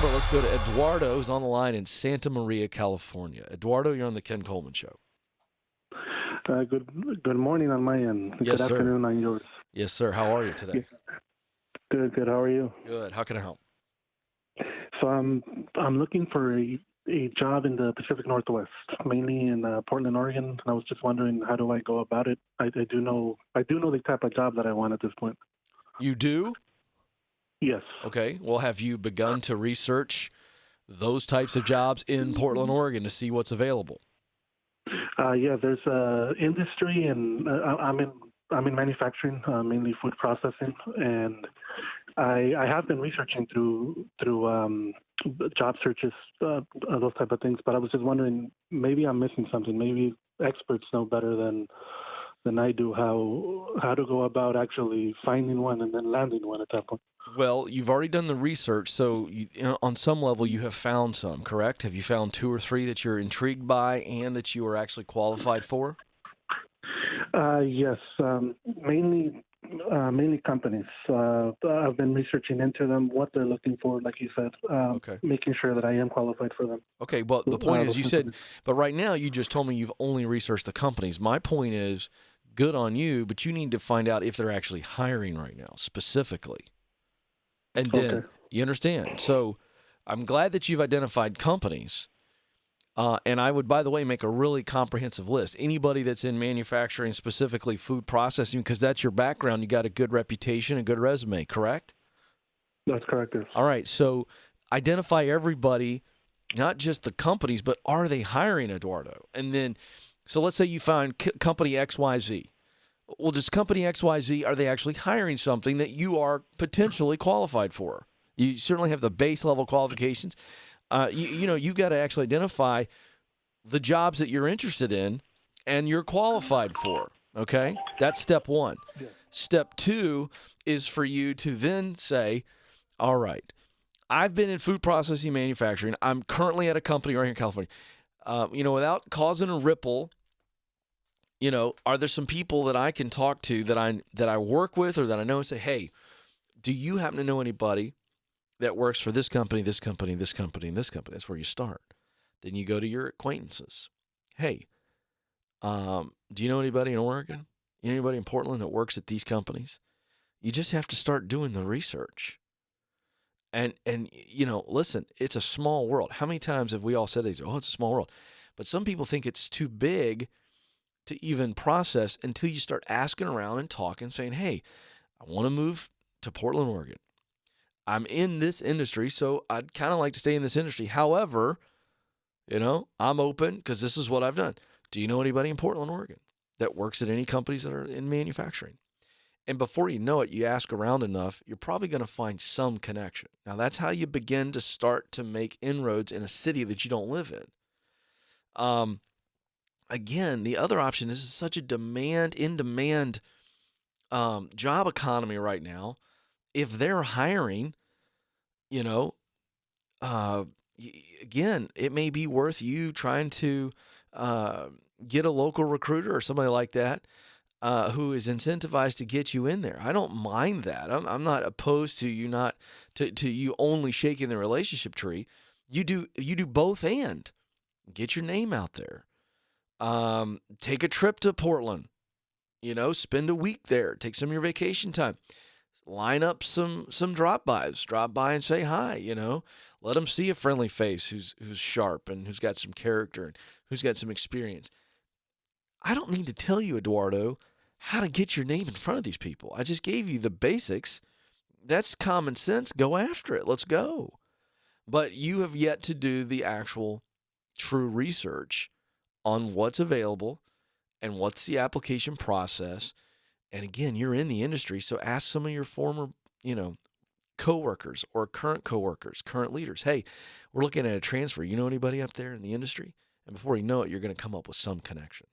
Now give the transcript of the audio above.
Well, let's go to Eduardo, who's on the line in Santa Maria, California. Eduardo, you're on the Ken Coleman Show. Good morning on my end. Yes, Good sir. afternoon on yours. Yes, sir. How are you Yeah, today? good. How are you? Good. How can I help? So I'm looking for a job in the Pacific Northwest, mainly in Portland, Oregon. And I was just wondering, how do I go about it? I do know the type of job that I want at this point. You do? Yes. Okay. Well, have you begun to research those types of jobs in Portland, Oregon to see what's available? Yeah. There's industry, and I'm in manufacturing, mainly food processing, and I have been researching through job searches, those type of things. But I was just wondering, maybe I'm missing something. Maybe experts know better than I do how to go about actually finding one and then landing one at that point. Well, you've already done the research, so on some level you have found some, correct? Have you found two or three that you're intrigued by and that you are actually qualified for? Yes, mainly companies. I've been researching into them, what they're looking for, like you said, Okay. making sure that I am qualified for them. Okay, well, the point is Those you said, companies. but right now you just told me you've only researched the companies. My point is, good on you, but you need to find out if they're actually hiring right now, specifically. And Okay. then, you understand? So I'm glad that you've identified companies. And I would, by the way, make a really comprehensive list. Anybody that's in manufacturing, specifically food processing, because that's your background, you got a good reputation, a good resume, correct? That's correct. Yes. All right, so identify everybody, not just the companies, but are they hiring, Eduardo? And then, so let's say you find company XYZ. Well, does company XYZ, are they actually hiring something that you are potentially qualified for? You certainly have the base level qualifications. You got to actually identify the jobs that you're interested in and you're qualified for. Okay, that's step one. Yeah. Step two is for you to then say, all right, I've been in food processing manufacturing. I'm currently at a company right here in California. Without causing a ripple, are there some people that I can talk to that I work with or that I know and say, hey, do you happen to know anybody that works for this company, this company, this company, and this company? That's where you start. Then you go to your acquaintances. Hey, do you know anybody in Oregon? You know anybody in Portland that works at these companies? You just have to start doing the research. And listen, it's a small world. How many times have we all said these? Oh, it's a small world. But some people think it's too big to even process until you start asking around and talking, saying, hey, I want to move to Portland, Oregon. I'm in this industry, so I'd kind of like to stay in this industry. However, I'm open because this is what I've done. Do you know anybody in Portland, Oregon that works at any companies that are in manufacturing? And before you know it, you ask around enough, you're probably going to find some connection. Now, that's how you begin to start to make inroads in a city that you don't live in. Again, the other option is such a in-demand job economy right now. If they're hiring, you know, uh, again, it may be worth you trying to get a local recruiter or somebody like that who is incentivized to get you in there. I don't mind that. I'm not opposed to you not to you only shaking the relationship tree. You do both and get your name out there. Take a trip to Portland. Spend a week there. Take some of your vacation time. Line up some drop-bys. Drop by and say hi. Let them see a friendly face who's sharp and who's got some character and who's got some experience. I don't need to tell you, Eduardo, how to get your name in front of these people. I just gave you the basics. That's common sense. Go after it. Let's go. But you have yet to do the actual true research on what's available and what's the application process. And again, you're in the industry, so ask some of your former, coworkers or current coworkers, current leaders. Hey, we're looking at a transfer. You know anybody up there in the industry? And before you know it, you're going to come up with some connection.